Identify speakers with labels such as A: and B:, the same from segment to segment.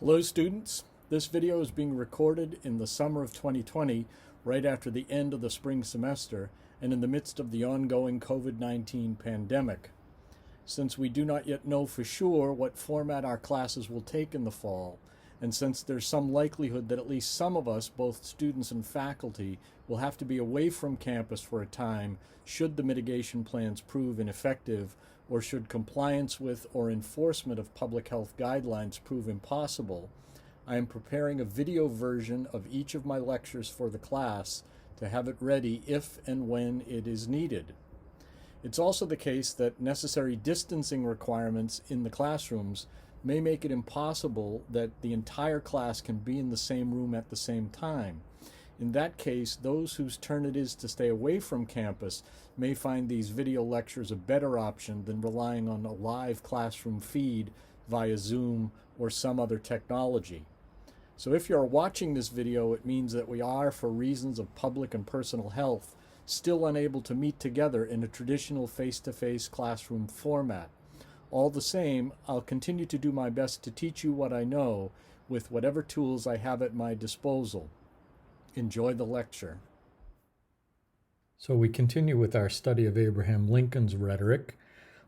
A: Hello students, this video is being recorded in the summer of 2020, right after the end of the spring semester and in the midst of the ongoing COVID-19 pandemic. Since we do not yet know for sure what format our classes will take in the fall, and since there's some likelihood that at least some of us, both students and faculty, will have to be away from campus for a time should the mitigation plans prove ineffective, or should compliance with or enforcement of public health guidelines prove impossible, I am preparing a video version of each of my lectures for the class to have it ready if and when it is needed. It's also the case that necessary distancing requirements in the classrooms may make it impossible that the entire class can be in the same room at the same time. In that case, those whose turn it is to stay away from campus may find these video lectures a better option than relying on a live classroom feed via Zoom or some other technology. So if you're watching this video, it means that we are, for reasons of public and personal health, still unable to meet together in a traditional face-to-face classroom format. All the same, I'll continue to do my best to teach you what I know with whatever tools I have at my disposal. Enjoy the lecture. So we continue with our study of Abraham Lincoln's rhetoric,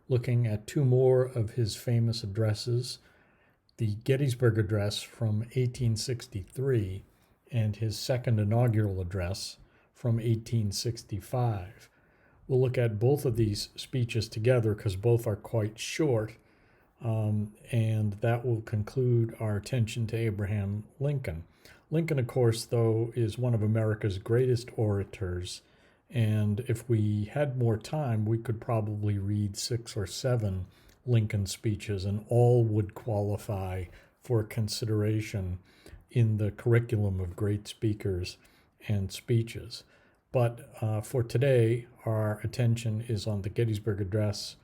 A: looking at two more of his famous addresses, the Gettysburg Address from 1863 and his second inaugural address from 1865. We'll look at both of these speeches together because both are quite short, and that will conclude our attention to Abraham Lincoln. Lincoln, of course, though, is one of America's greatest orators, and if we had more time, we could probably read 6 or 7 Lincoln speeches, and all would qualify for consideration in the curriculum of great speakers and speeches. But for today, our attention is on the Gettysburg Address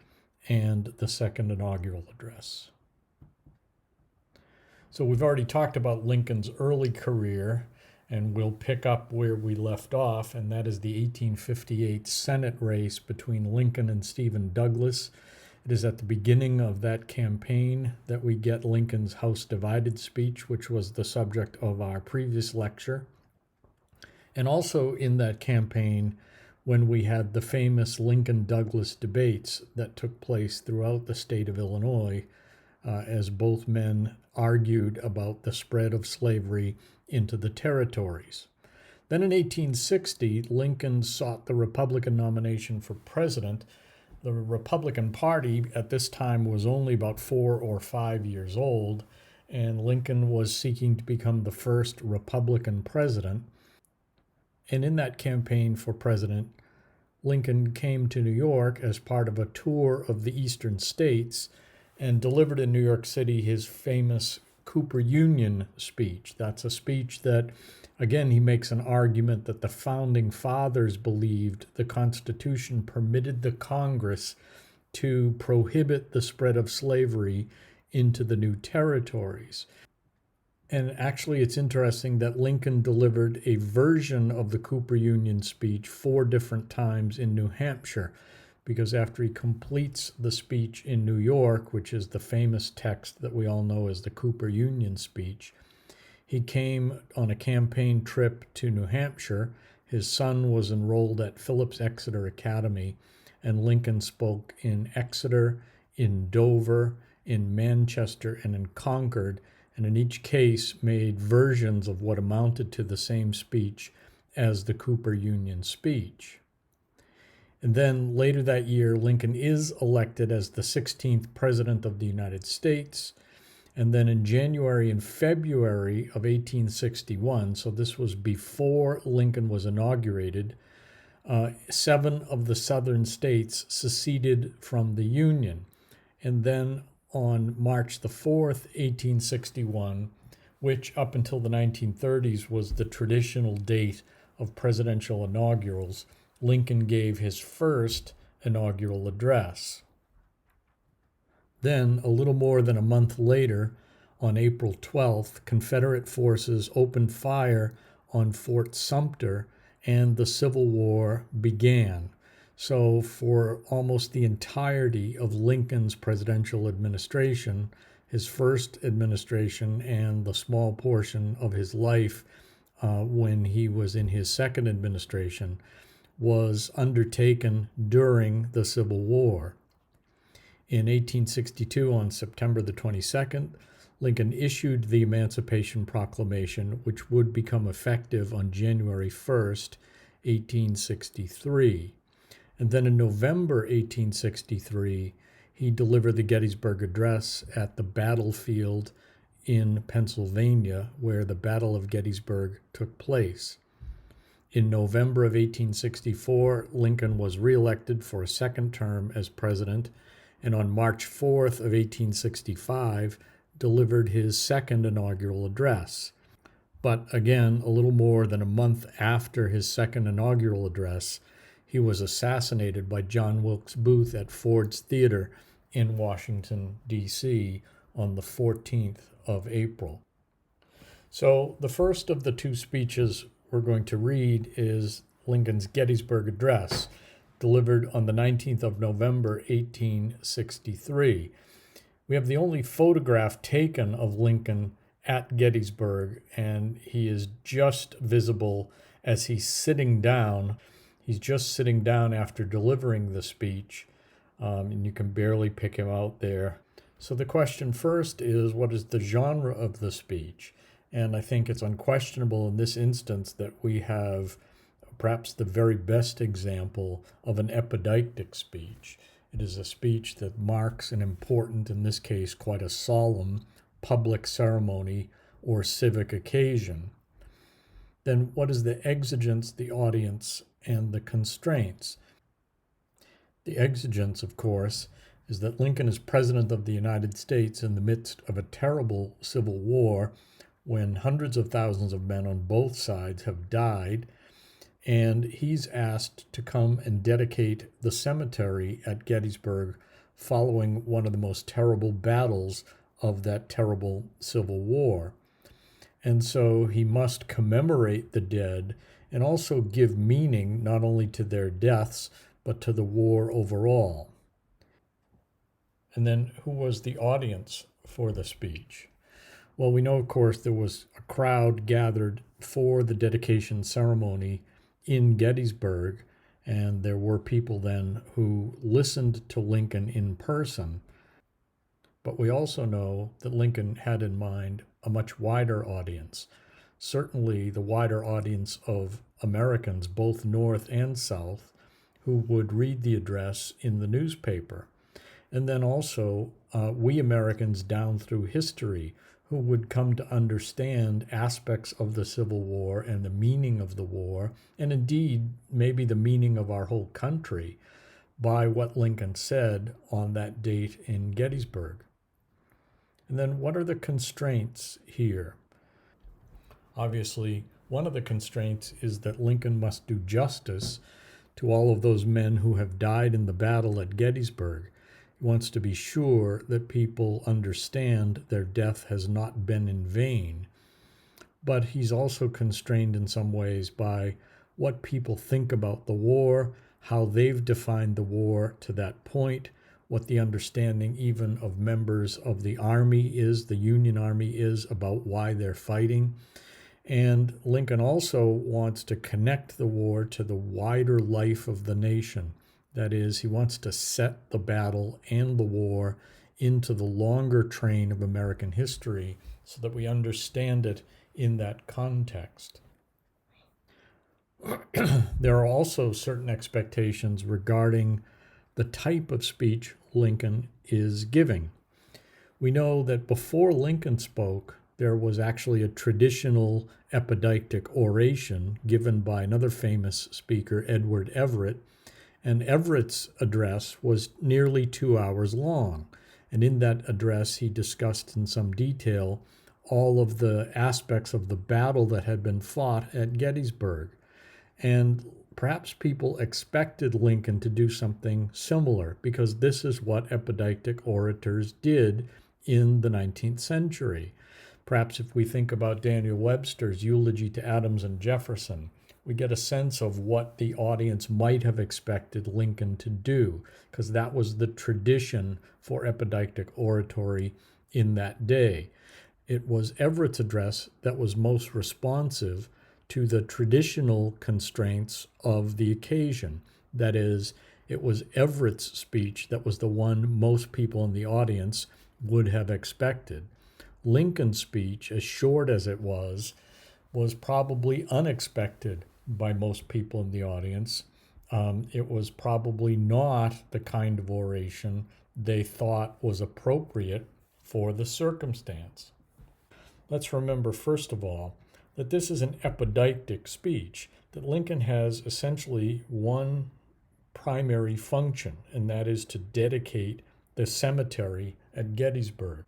A: and the second inaugural address. So we've already talked about Lincoln's early career, and we'll pick up where we left off, and that is the 1858 Senate race between Lincoln and Stephen Douglas. It is at the beginning of that campaign that we get Lincoln's House Divided speech, which was the subject of our previous lecture. And also in that campaign, when we had the famous Lincoln-Douglas debates that took place throughout the state of Illinois, as both men argued about the spread of slavery into the territories. Then in 1860, Lincoln sought the Republican nomination for president. The Republican Party at this time was only about 4 or 5 years old, and Lincoln was seeking to become the first Republican president. And in that campaign for president, Lincoln came to New York as part of a tour of the eastern states and delivered in New York City his famous Cooper Union speech. That's a speech that, again, he makes an argument that the founding fathers believed the Constitution permitted the Congress to prohibit the spread of slavery into the new territories. And actually, it's interesting that Lincoln delivered a version of the Cooper Union speech 4 different times in New Hampshire, because after he completes the speech in New York, which is the famous text that we all know as the Cooper Union speech, he came on a campaign trip to New Hampshire. His son was enrolled at Phillips Exeter Academy, and Lincoln spoke in Exeter, in Dover, in Manchester, and in Concord, and in each case made versions of what amounted to the same speech as the Cooper Union speech. And then later that year, Lincoln is elected as the 16th President of the United States. And then in January and February of 1861, so this was before Lincoln was inaugurated, 7 of the southern states seceded from the Union. And then on March the 4th, 1861, which up until the 1930s was the traditional date of presidential inaugurals, Lincoln gave his first inaugural address. Then, a little more than a month later, on April 12th, Confederate forces opened fire on Fort Sumter and the Civil War began. So for almost the entirety of Lincoln's presidential administration, his first administration and the small portion of his life when he was in his second administration was undertaken during the Civil War. In 1862, on September the 22nd, Lincoln issued the Emancipation Proclamation, which would become effective on January 1st, 1863. And then in November 1863, he delivered the Gettysburg Address at the battlefield in Pennsylvania, where the Battle of Gettysburg took place. In November of 1864, Lincoln was reelected for a second term as president, and on March 4th of 1865, delivered his second inaugural address. But again, a little more than a month after his second inaugural address, he was assassinated by John Wilkes Booth at Ford's Theater in Washington, D.C. on the 14th of April. So the first of the two speeches we're going to read is Lincoln's Gettysburg Address, delivered on the 19th of November, 1863. We have the only photograph taken of Lincoln at Gettysburg, and he is just visible as he's sitting down. He's just sitting down after delivering the speech, and you can barely pick him out there. So the question first is, what is the genre of the speech? And I think it's unquestionable in this instance that we have perhaps the very best example of an epideictic speech. It is a speech that marks an important, in this case, quite a solemn public ceremony or civic occasion. Then what is the exigence, the audience, and the constraints? The exigence, of course, is that Lincoln is President of the United States in the midst of a terrible civil war when hundreds of thousands of men on both sides have died, and he's asked to come and dedicate the cemetery at Gettysburg following one of the most terrible battles of that terrible Civil War. And so he must commemorate the dead and also give meaning not only to their deaths, but to the war overall. And then who was the audience for the speech? Well, we know, of course, there was a crowd gathered for the dedication ceremony in Gettysburg, and there were people then who listened to Lincoln in person. But we also know that Lincoln had in mind a much wider audience, certainly the wider audience of Americans, both North and South, who would read the address in the newspaper. And then also we Americans down through history who would come to understand aspects of the Civil War and the meaning of the war, and indeed maybe the meaning of our whole country, by what Lincoln said on that date in Gettysburg. And then what are the constraints here? Obviously, one of the constraints is that Lincoln must do justice to all of those men who have died in the battle at Gettysburg. He wants to be sure that people understand their death has not been in vain. But he's also constrained in some ways by what people think about the war, how they've defined the war to that point, what the understanding even of members of the Army is, the Union Army is, about why they're fighting. And Lincoln also wants to connect the war to the wider life of the nation. That is, he wants to set the battle and the war into the longer train of American history so that we understand it in that context. There are also certain expectations regarding the type of speech Lincoln is giving. We know that before Lincoln spoke, there was actually a traditional epideictic oration given by another famous speaker, Edward Everett, and Everett's address was nearly 2 hours long. And in that address, he discussed in some detail all of the aspects of the battle that had been fought at Gettysburg. And perhaps people expected Lincoln to do something similar, because this is what epideictic orators did in the 19th century. Perhaps if we think about Daniel Webster's eulogy to Adams and Jefferson, we get a sense of what the audience might have expected Lincoln to do, because that was the tradition for epideictic oratory in that day. It was Everett's address that was most responsive to the traditional constraints of the occasion. That is, it was Everett's speech that was the one most people in the audience would have expected. Lincoln's speech, as short as it was probably unexpected by most people in the audience. It was probably not the kind of oration they thought was appropriate for the circumstance. Let's remember, first of all, that this is an epideictic speech, that Lincoln has essentially one primary function, and that is to dedicate the cemetery at Gettysburg.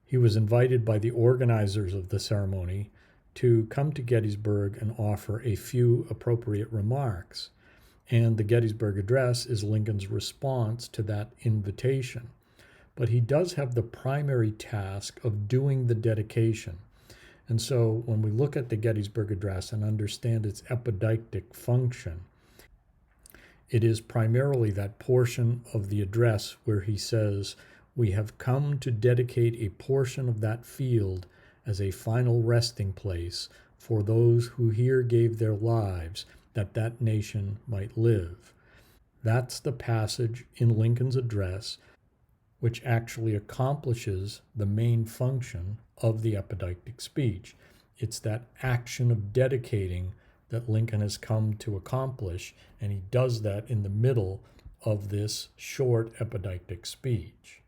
A: He was invited by the organizers of the ceremony to come to Gettysburg and offer a few appropriate remarks. And the Gettysburg Address is Lincoln's response to that invitation. But he does have the primary task of doing the dedication. And so when we look at the Gettysburg Address and understand its epideictic function, it is primarily that portion of the address where he says, "We have come to dedicate a portion of that field as a final resting place for those who here gave their lives that that nation might live." That's the passage in Lincoln's address which actually accomplishes the main function of the epideictic speech. It's that action of dedicating that Lincoln has come to accomplish, and he does that in the middle of this short epideictic speech.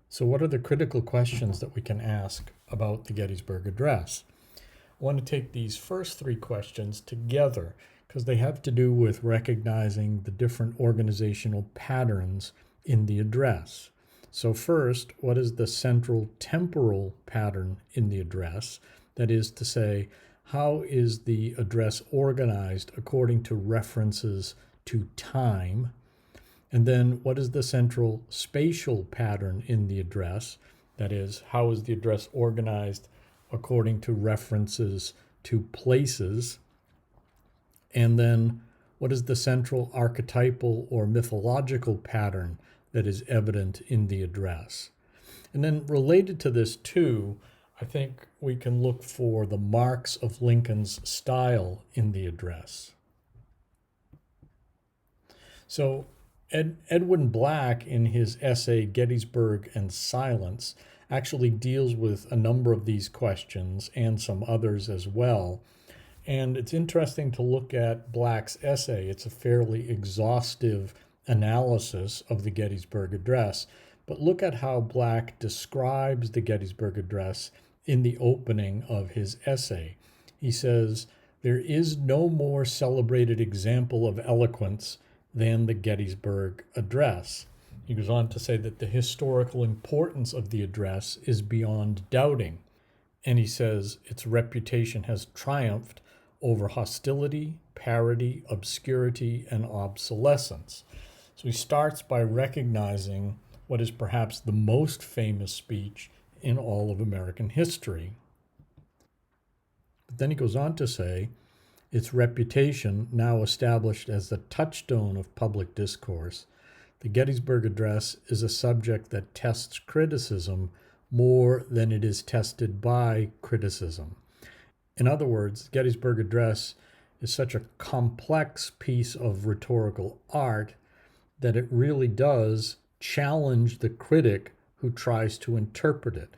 A: So what are the critical questions that we can ask about the Gettysburg Address? I want to take these first three questions together because they have to do with recognizing the different organizational patterns in the address. So first, what is the central temporal pattern in the address? That is to say, how is the address organized according to references to time? And then what is the central spatial pattern in the address? That is, how is the address organized according to references to places? And then what is the central archetypal or mythological pattern that is evident in the address? And then related to this too, I think we can look for the marks of Lincoln's style in the address. So Edwin Black, in his essay Gettysburg and Silence, actually deals with a number of these questions and some others as well. And it's interesting to look at Black's essay. It's a fairly exhaustive analysis of the Gettysburg Address. But look at how Black describes the Gettysburg Address in the opening of his essay. He says, "There is no more celebrated example of eloquence than the Gettysburg Address." He goes on to say that the historical importance of the address is beyond doubting. And he says its reputation has triumphed over hostility, parody, obscurity, and obsolescence. So he starts by recognizing what is perhaps the most famous speech in all of American history. But then he goes on to say, its reputation, now established as the touchstone of public discourse, the Gettysburg Address is a subject that tests criticism more than it is tested by criticism. In other words, the Gettysburg Address is such a complex piece of rhetorical art that it really does challenge the critic who tries to interpret it.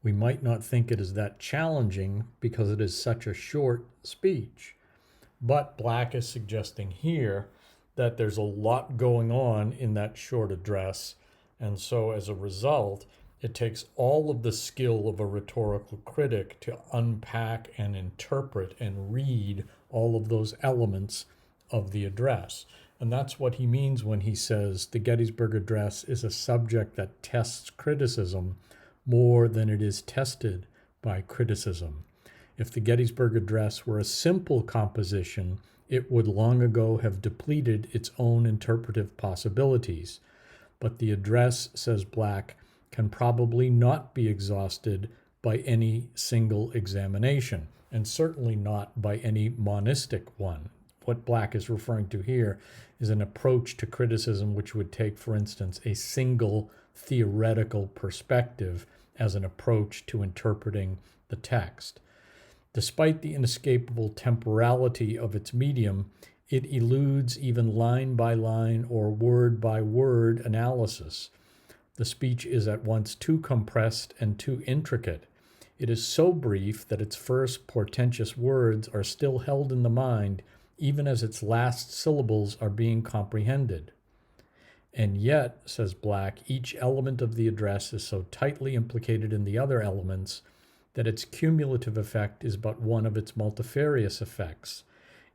A: We might not think it is that challenging because it is such a short speech. But Black is suggesting here that there's a lot going on in that short address, and so as a result, it takes all of the skill of a rhetorical critic to unpack and interpret and read all of those elements of the address. And that's what he means when he says the Gettysburg Address is a subject that tests criticism more than it is tested by criticism. If the Gettysburg Address were a simple composition, it would long ago have depleted its own interpretive possibilities. But the address, says Black, can probably not be exhausted by any single examination, and certainly not by any monistic one. What Black is referring to here is an approach to criticism which would take, for instance, a single theoretical perspective as an approach to interpreting the text. Despite the inescapable temporality of its medium, it eludes even line by line or word by word analysis. The speech is at once too compressed and too intricate. It is so brief that its first portentous words are still held in the mind, even as its last syllables are being comprehended. And yet, says Black, each element of the address is so tightly implicated in the other elements that its cumulative effect is but one of its multifarious effects.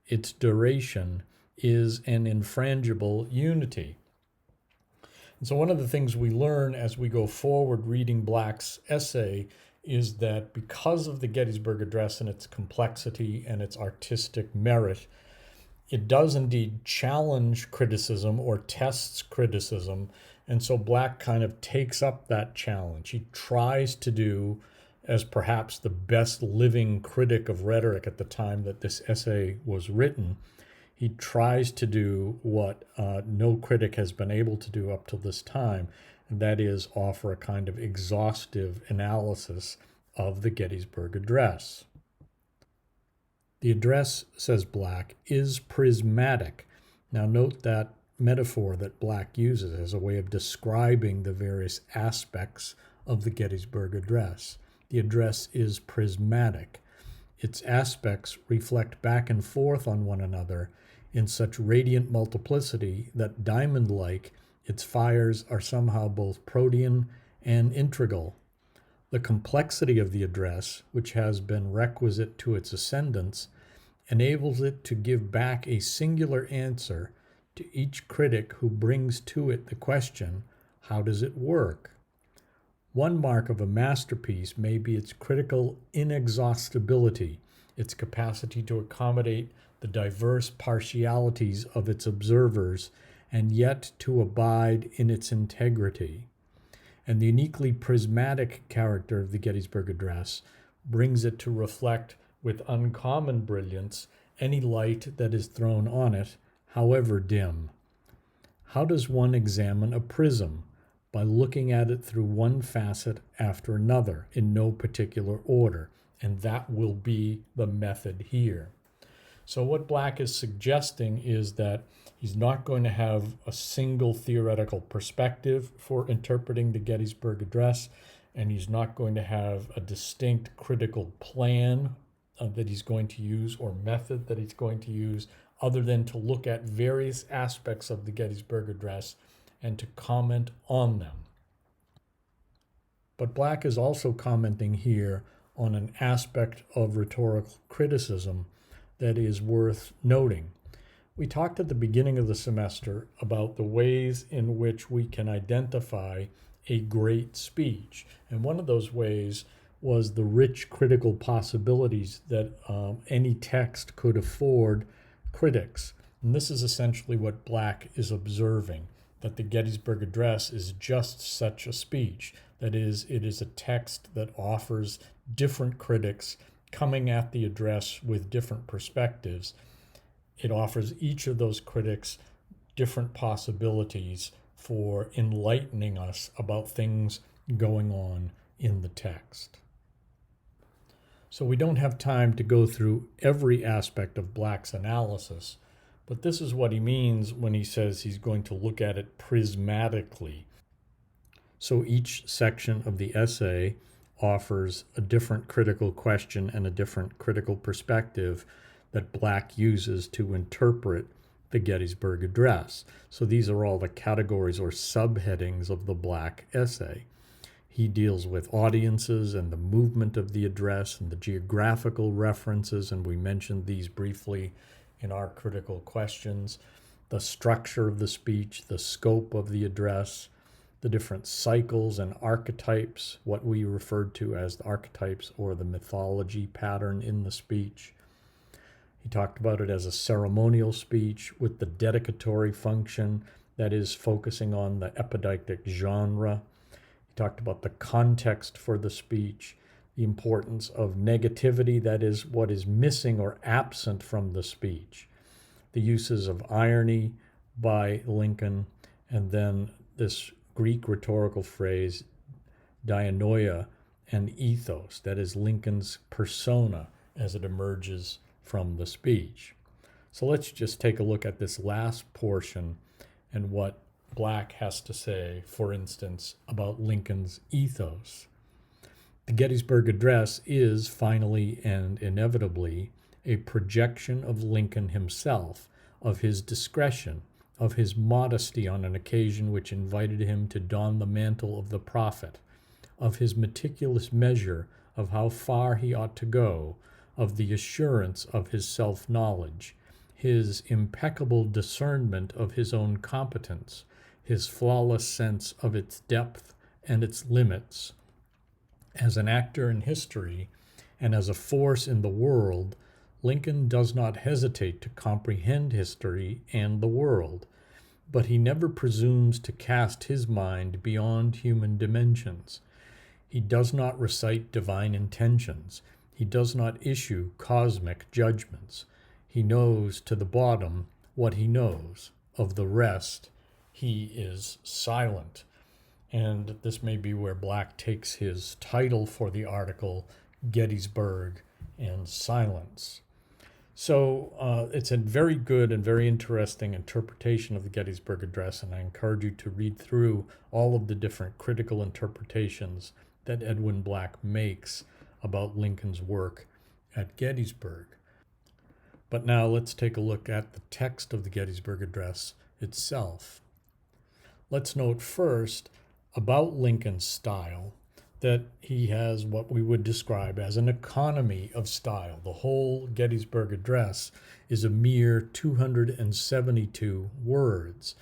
A: Its duration is an infrangible unity. And so one of the things we learn as we go forward reading Black's essay is that because of the Gettysburg Address and its complexity and its artistic merit, it does indeed challenge criticism or tests criticism. And so Black kind of takes up that challenge. He tries to do, as perhaps the best living critic of rhetoric at the time that this essay was written, he tries to do what no critic has been able to do up to this time, and that is offer a kind of exhaustive analysis of the Gettysburg Address. The address, says Black, is prismatic. Now note that metaphor that Black uses as a way of describing the various aspects of the Gettysburg Address. The address is prismatic. Its aspects reflect back and forth on one another in such radiant multiplicity that, diamond-like, its fires are somehow both protean and integral. The complexity of the address, which has been requisite to its ascendance, enables it to give back a singular answer to each critic who brings to it the question, how does it work? One mark of a masterpiece may be its critical inexhaustibility, its capacity to accommodate the diverse partialities of its observers, and yet to abide in its integrity. And the uniquely prismatic character of the Gettysburg Address brings it to reflect with uncommon brilliance any light that is thrown on it, however dim. How does one examine a prism? By looking at it through one facet after another in no particular order, and that will be the method here. So what Black is suggesting is that he's not going to have a single theoretical perspective for interpreting the Gettysburg Address, and he's not going to have a distinct critical plan that he's going to use or method that he's going to use, other than to look at various aspects of the Gettysburg Address and to comment on them. But Black is also commenting here on an aspect of rhetorical criticism that is worth noting. We talked at the beginning of the semester about the ways in which we can identify a great speech. And one of those ways was the rich critical possibilities that any text could afford critics. And this is essentially what Black is observing, that the Gettysburg Address is just such a speech. That is, it is a text that offers different critics coming at the address with different perspectives. It offers each of those critics different possibilities for enlightening us about things going on in the text. So we don't have time to go through every aspect of Black's analysis, but this is what he means when he says he's going to look at it prismatically. So each section of the essay offers a different critical question and a different critical perspective that Black uses to interpret the Gettysburg Address. So these are all the categories or subheadings of the Black essay. He deals with audiences and the movement of the address and the geographical references, and we mentioned these briefly in our critical questions, the structure of the speech, the scope of the address, the different cycles and archetypes, what we referred to as the archetypes or the mythology pattern in the speech. He talked about it as a ceremonial speech with the dedicatory function, that is focusing on the epideictic genre. He talked about the context for the speech, the importance of negativity, that is what is missing or absent from the speech, the uses of irony by Lincoln, and then this Greek rhetorical phrase dianoia and ethos, that is Lincoln's persona as it emerges from the speech. So let's just take a look at this last portion and what Black has to say, for instance, about Lincoln's ethos. The Gettysburg Address is finally and inevitably a projection of Lincoln himself, of his discretion, of his modesty on an occasion which invited him to don the mantle of the prophet, of his meticulous measure of how far he ought to go, of the assurance of his self-knowledge, his impeccable discernment of his own competence, his flawless sense of its depth and its limits. As an actor in history and as a force in the world, Lincoln does not hesitate to comprehend history and the world, but he never presumes to cast his mind beyond human dimensions. He does not recite divine intentions. He does not issue cosmic judgments. He knows to the bottom what he knows. Of the rest, he is silent. And this may be where Black takes his title for the article, Gettysburg and Silence. So it's a very good and very interesting interpretation of the Gettysburg Address, and I encourage you to read through all of the different critical interpretations that Edwin Black makes about Lincoln's work at Gettysburg. But now let's take a look at the text of the Gettysburg Address itself. Let's note first about Lincoln's style that he has what we would describe as an economy of style. The whole Gettysburg Address is a mere 272 words,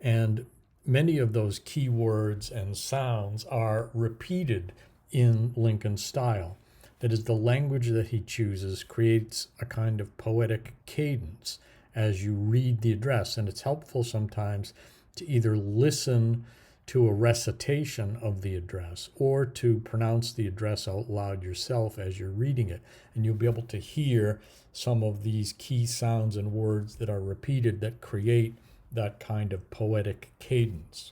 A: and many of those key words and sounds are repeated in Lincoln's style. That is, the language that he chooses creates a kind of poetic cadence as you read the address, and it's helpful sometimes to either listen to a recitation of the address or to pronounce the address out loud yourself as you're reading it. And you'll be able to hear some of these key sounds and words that are repeated that create that kind of poetic cadence.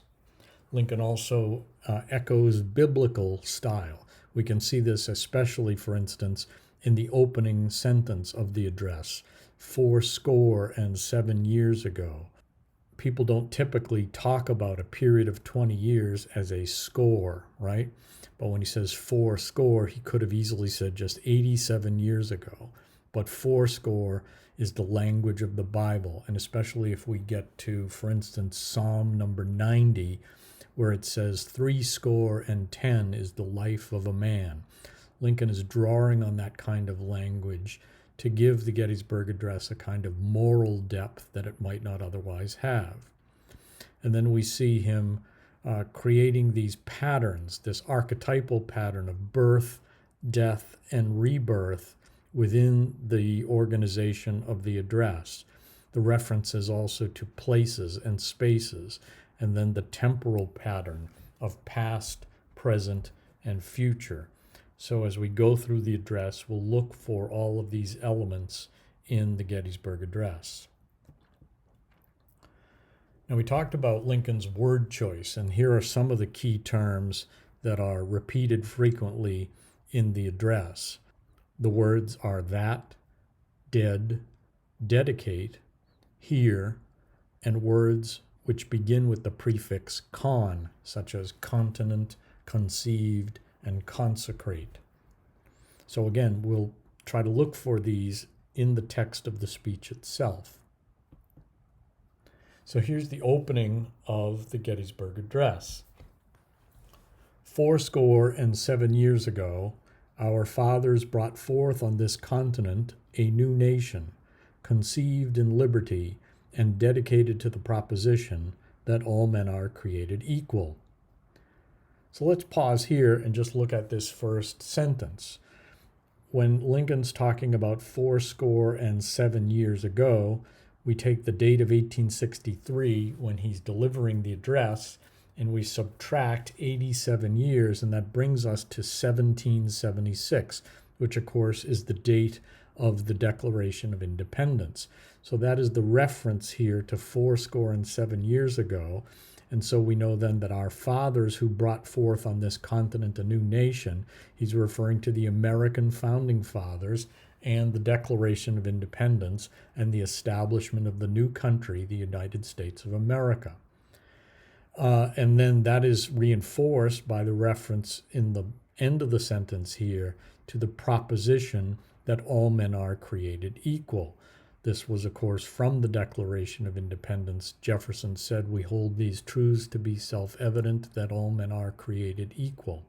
A: Lincoln also echoes biblical style. We can see this especially, for instance, in the opening sentence of the address, 87 years ago. People don't typically talk about a period of 20 years as a score, right? But when he says 80, he could have easily said just 87 years ago. But 80 is the language of the Bible, and especially if we get to, for instance, Psalm number 90, where it says 10 is the life of a man. Lincoln is drawing on that kind of language to give the Gettysburg Address a kind of moral depth that it might not otherwise have. And then we see him creating these patterns, this archetypal pattern of birth, death, and rebirth within the organization of the address. The references also to places and spaces, and then the temporal pattern of past, present, and future. So as we go through the address, we'll look for all of these elements in the Gettysburg Address. Now, we talked about Lincoln's word choice, and here are some of the key terms that are repeated frequently in the address. The words are that, dead, dedicate, here, and words which begin with the prefix con, such as continent, conceived, and consecrate. So again, we'll try to look for these in the text of the speech itself. So here's the opening of the Gettysburg Address. 87 years ago, our fathers brought forth on this continent a new nation, conceived in liberty and dedicated to the proposition that all men are created equal. So let's pause here and just look at this first sentence. When Lincoln's talking about 87 years ago, we take the date of 1863 when he's delivering the address, and we subtract 87 years, and that brings us to 1776, which of course is the date of the Declaration of Independence. So that is the reference here to 87 years ago. And so we know then that our fathers who brought forth on this continent a new nation, he's referring to the American founding fathers and the Declaration of Independence and the establishment of the new country, the United States of America. And then that is reinforced by the reference in the end of the sentence here to the proposition that all men are created equal. This was, of course, from the Declaration of Independence. Jefferson said, "We hold these truths to be self-evident, that all men are created equal."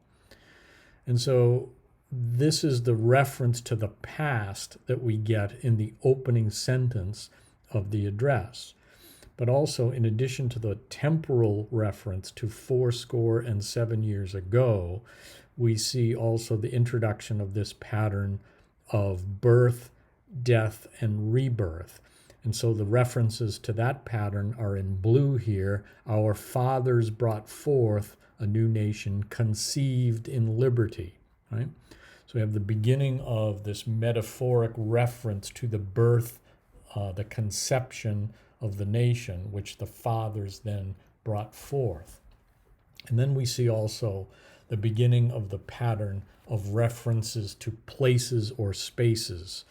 A: And so this is the reference to the past that we get in the opening sentence of the address. But also, in addition to the temporal reference to 7 years ago, we see also the introduction of this pattern of birth, death, and rebirth. And so the references to that pattern are in blue here. Our fathers brought forth a new nation conceived in liberty, right? So we have the beginning of this metaphoric reference to the birth, the conception of the nation, which the fathers then brought forth. And then we see also the beginning of the pattern of references to places or spaces.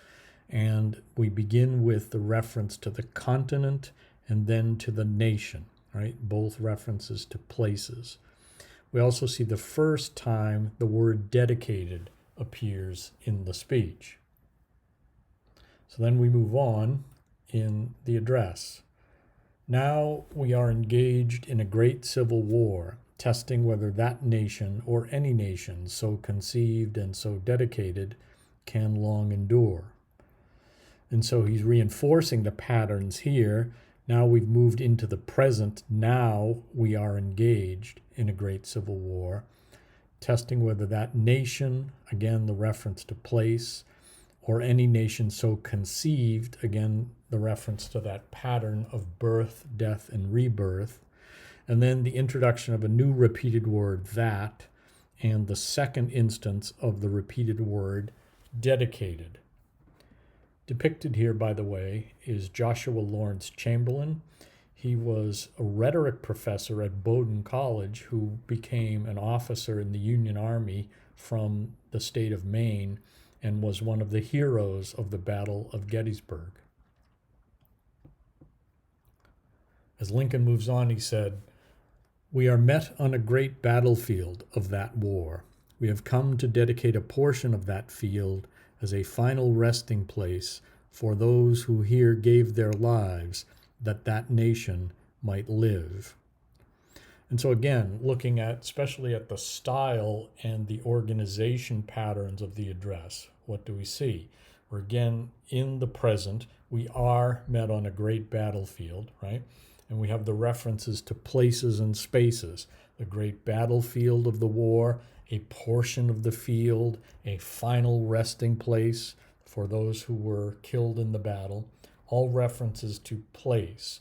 A: And we begin with the reference to the continent and then to the nation, right? Both references to places. We also see the first time the word dedicated appears in the speech. So then we move on in the address. Now we are engaged in a great civil war, testing whether that nation or any nation so conceived and so dedicated can long endure. And so he's reinforcing the patterns here. Now we've moved into the present. Now we are engaged in a great civil war, testing whether that nation, again, the reference to place, or any nation so conceived, again, the reference to that pattern of birth, death, and rebirth. And then the introduction of a new repeated word, that, and the second instance of the repeated word, dedicated. Depicted here, by the way, is Joshua Lawrence Chamberlain. He was a rhetoric professor at Bowdoin College who became an officer in the Union Army from the state of Maine and was one of the heroes of the Battle of Gettysburg. As Lincoln moves on, he said, "We are met on a great battlefield of that war. We have come to dedicate a portion of that field as a final resting place for those who here gave their lives that that nation might live." And so again, looking at, especially at the style and the organization patterns of the address, what do we see? We're again in the present. We are met on a great battlefield, right? And we have the references to places and spaces. The great battlefield of the war, a portion of the field, a final resting place for those who were killed in the battle, all references to place.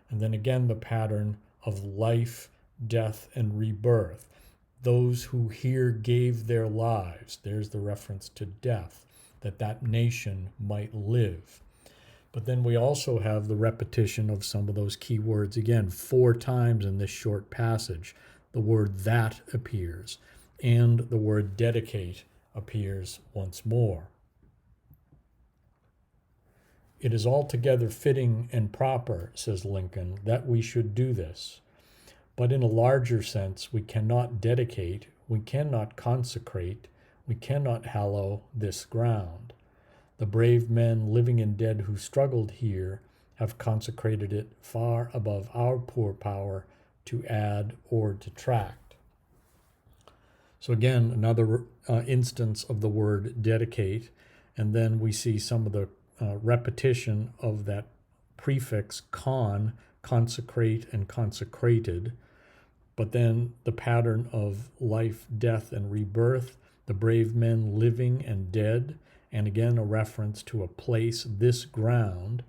A: And then again, the pattern of life, death, and rebirth. Those who here gave their lives, there's the reference to death, that that nation might live. But then we also have the repetition of some of those key words. Again, 4 times in this short passage, the word that appears, and the word dedicate appears once more. "It is altogether fitting and proper," says Lincoln, "that we should do this. But in a larger sense, we cannot dedicate, we cannot consecrate, we cannot hallow this ground. The brave men, living and dead, who struggled here have consecrated it far above our poor power to add or detract." So again, another instance of the word dedicate, and then we see some of the repetition of that prefix consecrate and consecrated, but then the pattern of life, death, and rebirth, the brave men living and dead, and again a reference to a place, this ground,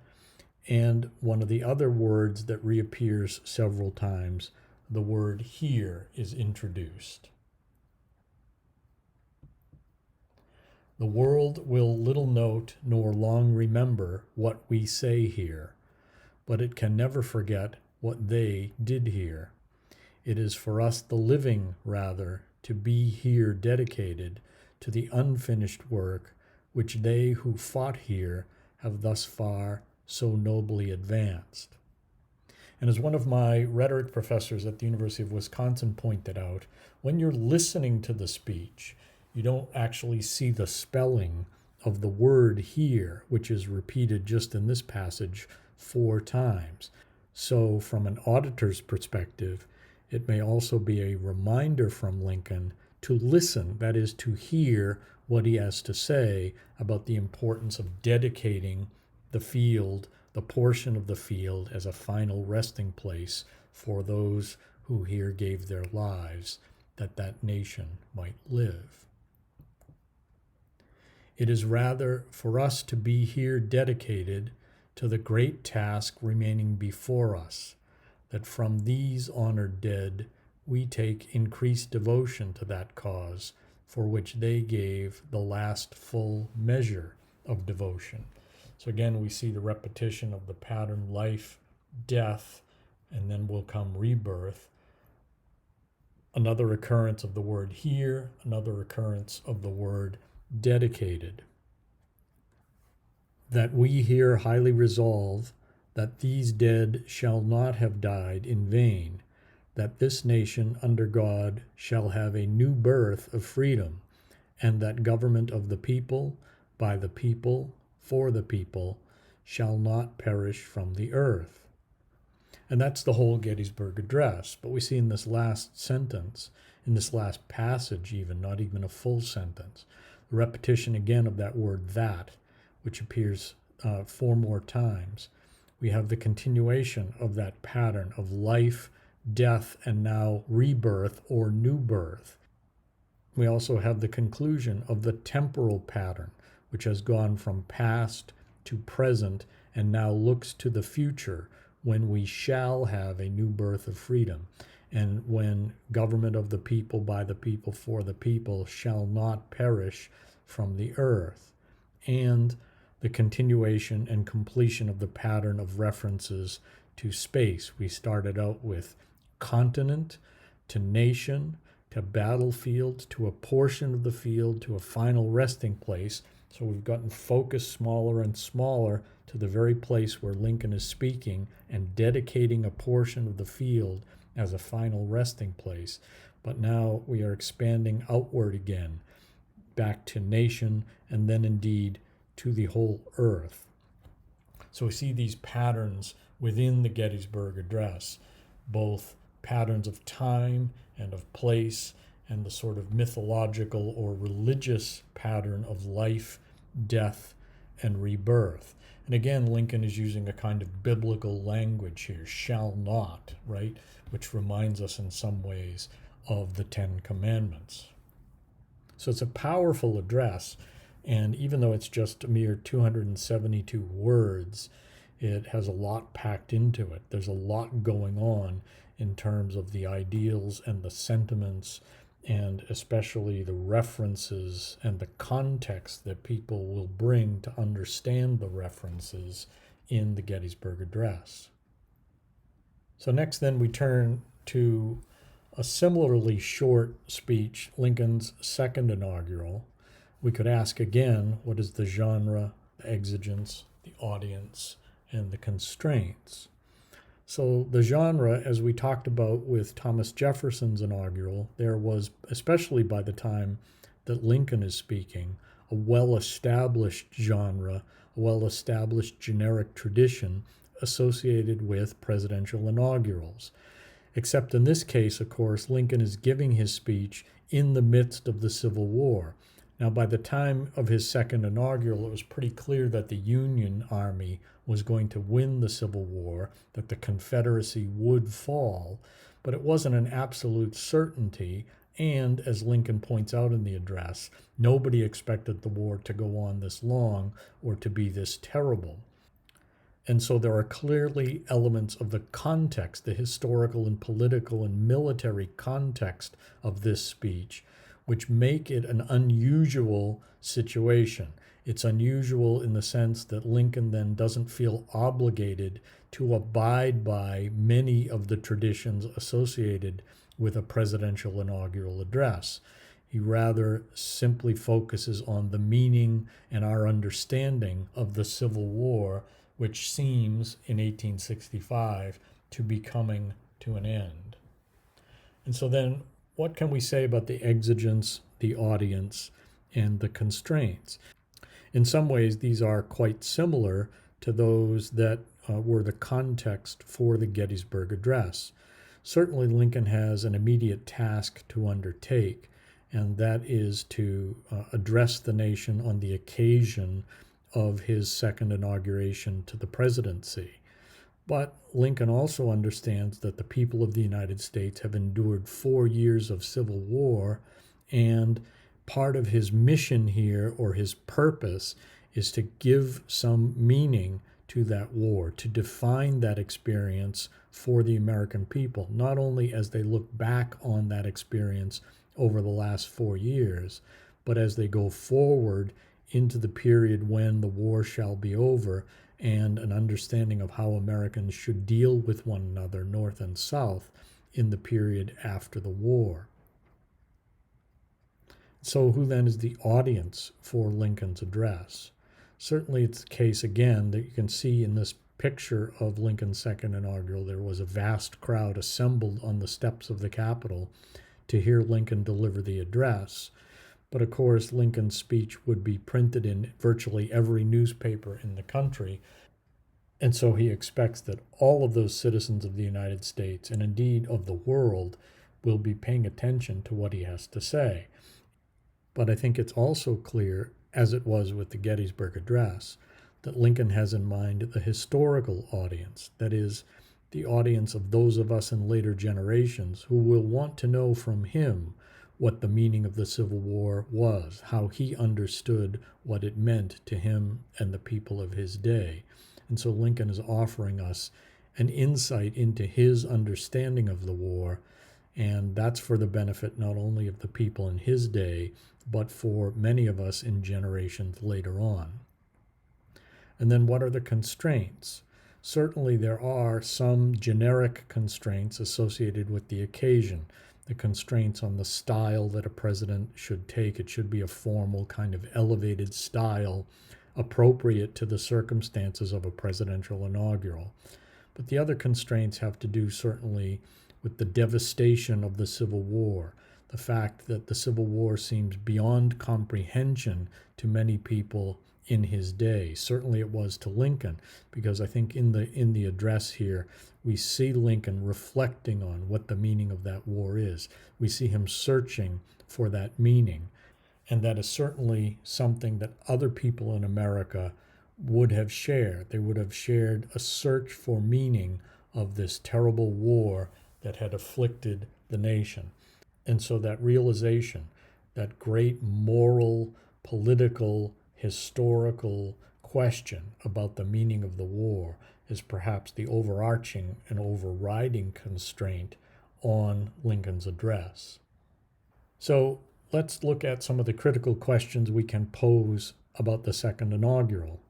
A: and one of the other words that reappears several times, the word here, is introduced. "The world will little note nor long remember what we say here, but it can never forget what they did here. It is for us, the living, rather, to be here dedicated to the unfinished work which they who fought here have thus far so nobly advanced. And as one of my rhetoric professors at the University of Wisconsin pointed out, when you're listening to the speech, you don't actually see the spelling of the word here, which is repeated just in this passage 4 times. So from an auditor's perspective, it may also be a reminder from Lincoln to listen, that is, to hear what he has to say about the importance of dedicating the field, the portion of the field, as a final resting place for those who here gave their lives that that nation might live. It is rather for us to be here dedicated to the great task remaining before us, that from these honored dead we take increased devotion to that cause for which they gave the last full measure of devotion. So again, we see the repetition of the pattern: life, death, and then will come rebirth. Another occurrence of the word here, another occurrence of the word dedicated. That we here highly resolve that these dead shall not have died in vain, that this nation under God shall have a new birth of freedom, and that government of the people, by the people, for the people, shall not perish from the earth. And that's the whole Gettysburg Address. But we see in this last sentence, in this last passage even, not even a full sentence, the repetition again of that word that, which appears 4 more times. We have the continuation of that pattern of life, death, and now rebirth or new birth. We also have the conclusion of the temporal pattern, which has gone from past to present and now looks to the future, when we shall have a new birth of freedom, and when government of the people, by the people, for the people shall not perish from the earth. And the continuation and completion of the pattern of references to space. We started out with continent, to nation, to battlefield, to a portion of the field, to a final resting place. So we've gotten focused smaller and smaller to the very place where Lincoln is speaking and dedicating a portion of the field as a final resting place. But now we are expanding outward again, back to nation, and then indeed to the whole earth. So we see these patterns within the Gettysburg Address, both patterns of time and of place, and the sort of mythological or religious pattern of life, death, and rebirth. And again, Lincoln is using a kind of biblical language here, shall not, right? Which reminds us in some ways of the 10 Commandments. So it's a powerful address, and even though it's just a mere 272 words, it has a lot packed into it. There's a lot going on in terms of the ideals and the sentiments, and especially the references and the context that people will bring to understand the references in the Gettysburg Address. So next then we turn to a similarly short speech, Lincoln's second inaugural. We could ask again, what is the genre, the exigence, the audience, and the constraints? So the genre, as we talked about with Thomas Jefferson's inaugural, there was, especially by the time that Lincoln is speaking, a well-established genre, a well-established generic tradition associated with presidential inaugurals. Except in this case, of course, Lincoln is giving his speech in the midst of the Civil War. Now, by the time of his second inaugural, it was pretty clear that the Union Army was going to win the Civil War, that the Confederacy would fall, but it wasn't an absolute certainty. And as Lincoln points out in the address, nobody expected the war to go on this long or to be this terrible. And so there are clearly elements of the context, the historical and political and military context of this speech, which make it an unusual situation. It's unusual in the sense that Lincoln then doesn't feel obligated to abide by many of the traditions associated with a presidential inaugural address. He rather simply focuses on the meaning and our understanding of the Civil War, which seems in 1865 to be coming to an end. And so then, what can we say about the exigence, the audience, and the constraints? In some ways, these are quite similar to those that were the context for the Gettysburg Address. Certainly, Lincoln has an immediate task to undertake, and that is to address the nation on the occasion of his second inauguration to the presidency. But Lincoln also understands that the people of the United States have endured 4 years of civil war, and part of his mission here, or his purpose, is to give some meaning to that war, to define that experience for the American people, not only as they look back on that experience over the last 4 years, but as they go forward into the period when the war shall be over, and an understanding of how Americans should deal with one another, North and South, in the period after the war. So who then is the audience for Lincoln's address? Certainly it's the case again that you can see in this picture of Lincoln's second inaugural. There was a vast crowd assembled on the steps of the Capitol to hear Lincoln deliver the address. But of course, Lincoln's speech would be printed in virtually every newspaper in the country. And so he expects that all of those citizens of the United States, and indeed of the world, will be paying attention to what he has to say. But I think it's also clear, as it was with the Gettysburg Address, that Lincoln has in mind the historical audience, that is, the audience of those of us in later generations who will want to know from him what the meaning of the Civil War was, how he understood what it meant to him and the people of his day. And so Lincoln is offering us an insight into his understanding of the war, and that's for the benefit not only of the people in his day, but for many of us in generations later on. And then what are the constraints? Certainly there are some generic constraints associated with the occasion. The constraints on the style that a president should take. It should be a formal, kind of elevated style appropriate to the circumstances of a presidential inaugural. But the other constraints have to do certainly with the devastation of the Civil War, the fact that the Civil War seems beyond comprehension to many people in his day. Certainly it was to Lincoln, because I think in the address here, we see Lincoln reflecting on what the meaning of that war is. We see him searching for that meaning. And that is certainly something that other people in America would have shared. They would have shared a search for meaning of this terrible war that had afflicted the nation. And so that realization, that great moral, political, historical question about the meaning of the war is perhaps the overarching and overriding constraint on Lincoln's address. So let's look at some of the critical questions we can pose about the second inaugural.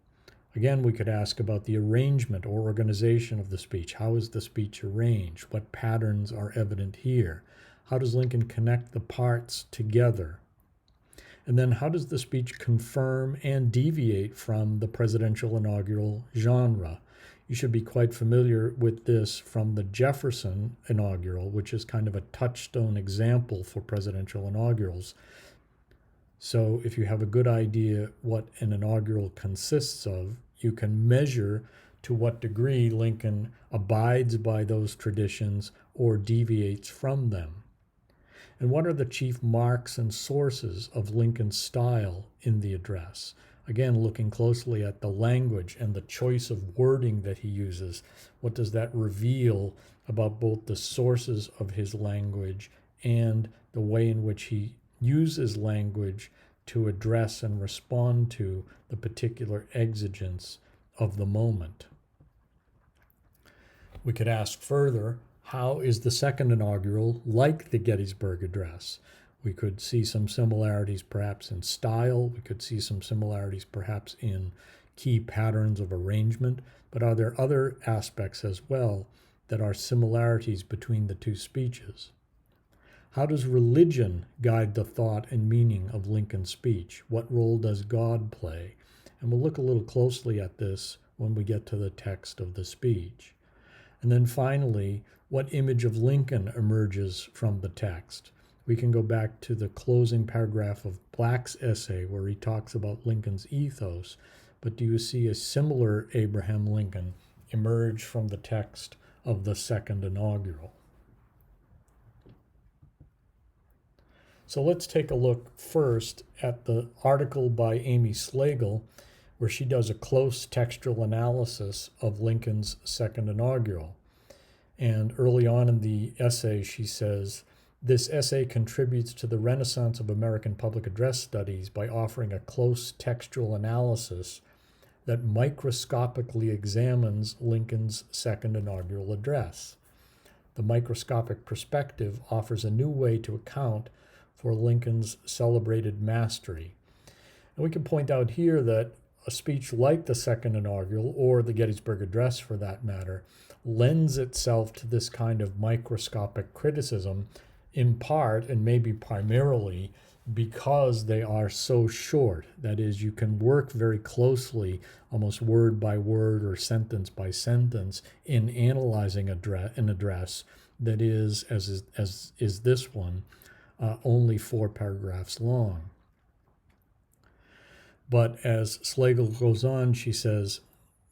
A: Again, we could ask about the arrangement or organization of the speech. How is the speech arranged? What patterns are evident here? How does Lincoln connect the parts together? And then how does the speech confirm and deviate from the presidential inaugural genre? You should be quite familiar with this from the Jefferson inaugural, which is kind of a touchstone example for presidential inaugurals. So if you have a good idea what an inaugural consists of, you can measure to what degree Lincoln abides by those traditions or deviates from them. And what are the chief marks and sources of Lincoln's style in the address? Again, looking closely at the language and the choice of wording that he uses, what does that reveal about both the sources of his language and the way in which he uses language to address and respond to the particular exigence of the moment? We could ask further, how is the second inaugural like the Gettysburg Address? We could see some similarities perhaps in style. We could see some similarities perhaps in key patterns of arrangement. But are there other aspects as well that are similarities between the two speeches? How does religion guide the thought and meaning of Lincoln's speech? What role does God play? And we'll look a little closely at this when we get to the text of the speech. And then finally, what image of Lincoln emerges from the text? We can go back to the closing paragraph of Black's essay where he talks about Lincoln's ethos, but do you see a similar Abraham Lincoln emerge from the text of the second inaugural? So let's take a look first at the article by Amy Slagle, where she does a close textual analysis of Lincoln's second inaugural. And early on in the essay, she says, this essay contributes to the renaissance of American public address studies by offering a close textual analysis that microscopically examines Lincoln's second inaugural address. The microscopic perspective offers a new way to account for Lincoln's celebrated mastery. And we can point out here that a speech like the second inaugural, or the Gettysburg Address for that matter, lends itself to this kind of microscopic criticism, in part and maybe primarily because they are so short. That is, you can work very closely, almost word by word or sentence by sentence, in analyzing an address that is, as is this one, only 4 paragraphs long. But as Slagle goes on, she says,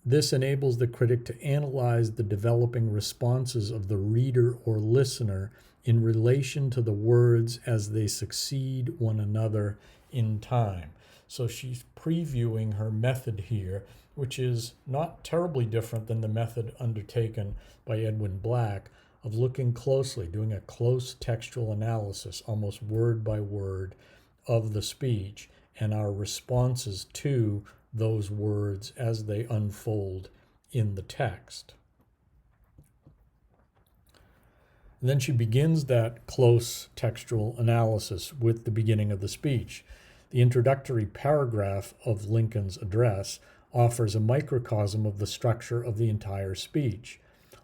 A: this enables the critic to analyze the developing responses of the reader or listener in relation to the words as they succeed one another in time. So she's previewing her method here, which is not terribly different than the method undertaken by Edwin Black of looking closely, doing a close textual analysis, almost word by word, of the speech and our responses to those words as they unfold in the text. And then she begins that close textual analysis with the beginning of the speech. The introductory paragraph of Lincoln's address offers a microcosm of the structure of the entire speech.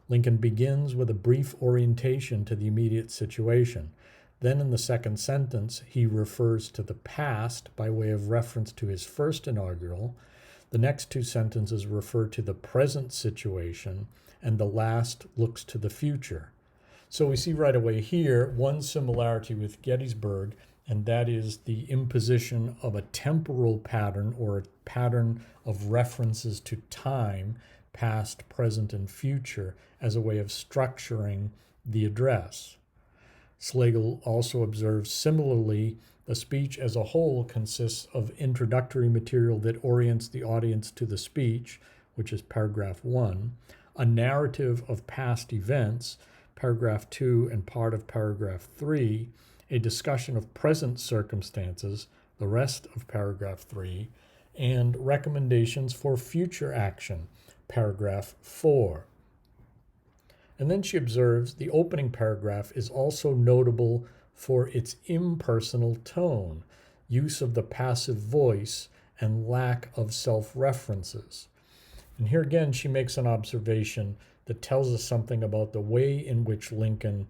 A: Lincoln begins with a brief orientation to the immediate situation. Then in the second sentence, he refers to the past by way of reference to his first inaugural. The next 2 sentences refer to the present situation, and the last looks to the future. So we see right away here one similarity with Gettysburg, and that is the imposition of a temporal pattern or a pattern of references to time, past, present, and future, as a way of structuring the address. Slagle also observes, similarly, the speech as a whole consists of introductory material that orients the audience to the speech, which is paragraph 1, a narrative of past events, paragraph 2 and part of paragraph 3, a discussion of present circumstances, the rest of paragraph 3, and recommendations for future action, paragraph 4. And then she observes the opening paragraph is also notable for its impersonal tone, use of the passive voice, and lack of self-references. And here again, she makes an observation that tells us something about the way in which Lincoln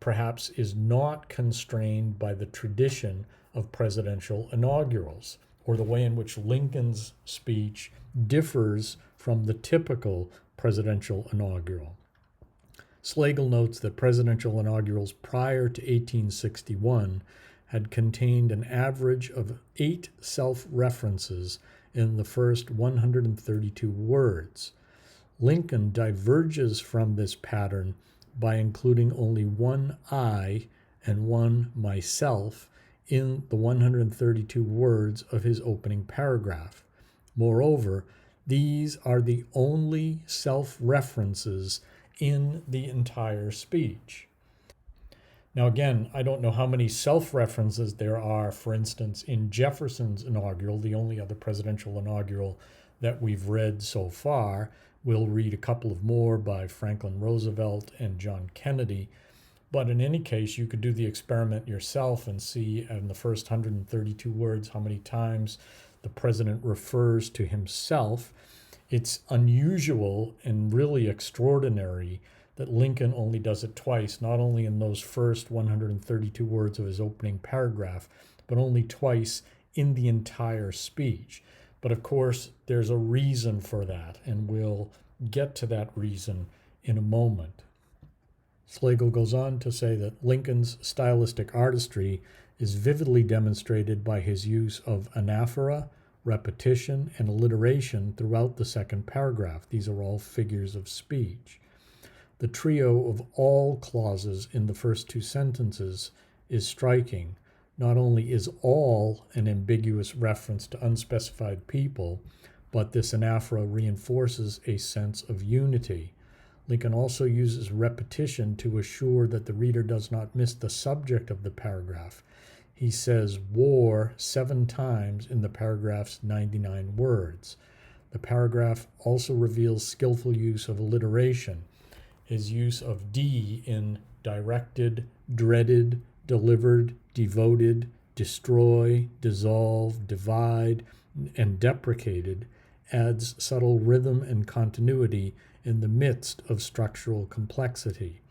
A: perhaps is not constrained by the tradition of presidential inaugurals, or the way in which Lincoln's speech differs from the typical presidential inaugural. Slagle notes that presidential inaugurals prior to 1861 had contained an average of 8 self-references in the first 132 words. Lincoln diverges from this pattern by including only 1 I and 1 myself in the 132 words of his opening paragraph. Moreover, these are the only self-references in the entire speech. Now again, I don't know how many self-references there are, for instance, in Jefferson's inaugural, the only other presidential inaugural that we've read so far. We'll read a couple of more by Franklin Roosevelt and John Kennedy. But in any case, you could do the experiment yourself and see in the first 132 words how many times the president refers to himself. It's unusual and really extraordinary that Lincoln only does it twice, not only in those first 132 words of his opening paragraph, but only twice in the entire speech. But of course, there's a reason for that, and we'll get to that reason in a moment. Slagle goes on to say that Lincoln's stylistic artistry is vividly demonstrated by his use of anaphora, repetition, and alliteration throughout the second paragraph. These are all figures of speech. The trio of all clauses in the first two sentences is striking. Not only is all an ambiguous reference to unspecified people, but this anaphora reinforces a sense of unity. Lincoln also uses repetition to assure that the reader does not miss the subject of the paragraph. He says war 7 times in the paragraph's 99 words. The paragraph also reveals skillful use of alliteration. His use of D in directed, dreaded, delivered, devoted, destroy, dissolve, divide, and deprecated adds subtle rhythm and continuity in the midst of structural complexity.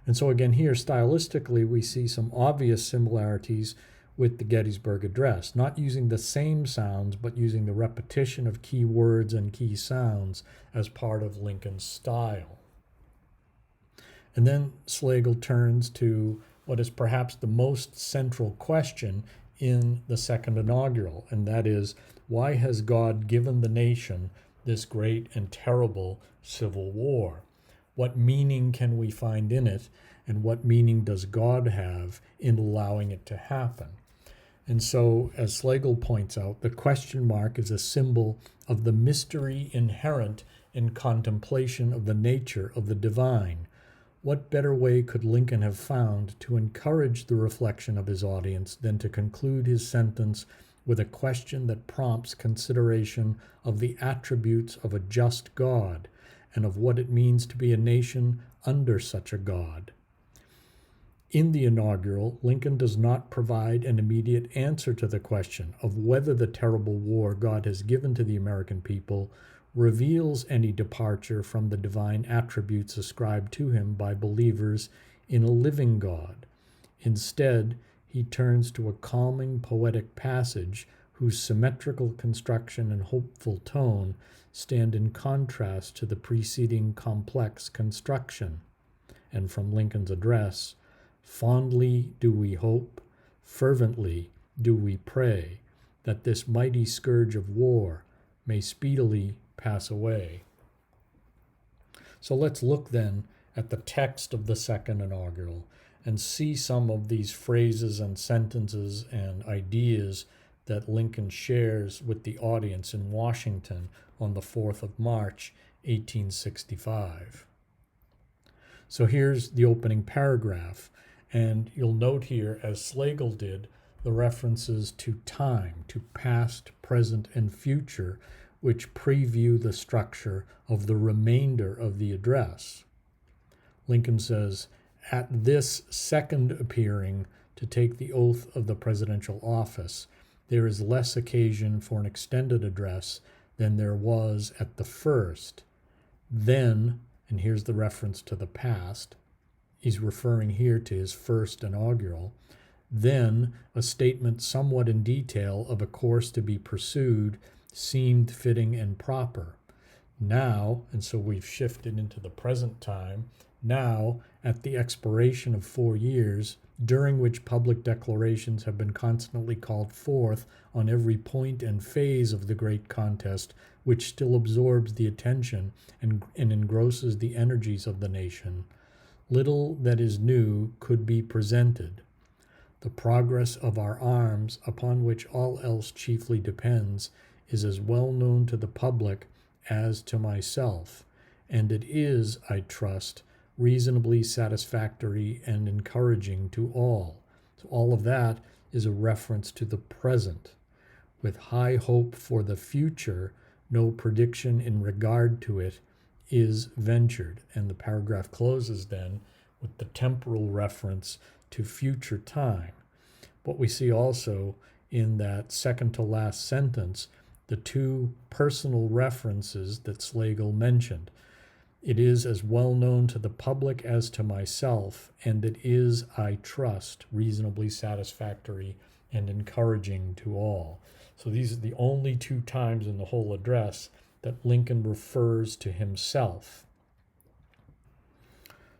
A: And so again here, stylistically, we see some obvious similarities with the Gettysburg Address, not using the same sounds, but using the repetition of key words and key sounds as part of Lincoln's style. And then Slagle turns to what is perhaps the most central question in the second inaugural, and that is, why has God given the nation this great and terrible civil war? What meaning can we find in it, and what meaning does God have in allowing it to happen? And so, as Slagle points out, the question mark is a symbol of the mystery inherent in contemplation of the nature of the divine. What better way could Lincoln have found to encourage the reflection of his audience than to conclude his sentence with a question that prompts consideration of the attributes of a just God and of what it means to be a nation under such a God? In the inaugural, Lincoln does not provide an immediate answer to the question of whether the terrible war God has given to the American people reveals any departure from the divine attributes ascribed to him by believers in a living God. Instead, he turns to a calming poetic passage whose symmetrical construction and hopeful tone stand in contrast to the preceding complex construction. And from Lincoln's address, fondly do we hope, fervently do we pray, that this mighty scourge of war may speedily pass away. So let's look then at the text of the second inaugural and see some of these phrases and sentences and ideas that Lincoln shares with the audience in Washington on the 4th of March, 1865. So here's the opening paragraph, and you'll note here, as Slagle did, the references to time, to past, present, and future, which preview the structure of the remainder of the address. Lincoln says, "At this second appearing to take the oath of the presidential office, there is less occasion for an extended address than there was at the first. Then," and here's the reference to the past, he's referring here to his first inaugural, "then a statement somewhat in detail of a course to be pursued seemed fitting and proper. Now," and so we've shifted into the present time, "now, at the expiration of 4 years, during which public declarations have been constantly called forth on every point and phase of the great contest which still absorbs the attention and engrosses the energies of the nation, little that is new could be presented. The progress of our arms, upon which all else chiefly depends, is as well known to the public as to myself, and it is, I trust, reasonably satisfactory and encouraging to all." So all of that is a reference to the present. With high hope for the future, no prediction in regard to it is ventured. And the paragraph closes then with the temporal reference to future time. But we see also in that second to last sentence the two personal references that Slagle mentioned. It is as well known to the public as to myself, and it is, I trust, reasonably satisfactory and encouraging to all. So these are the only two times in the whole address that Lincoln refers to himself.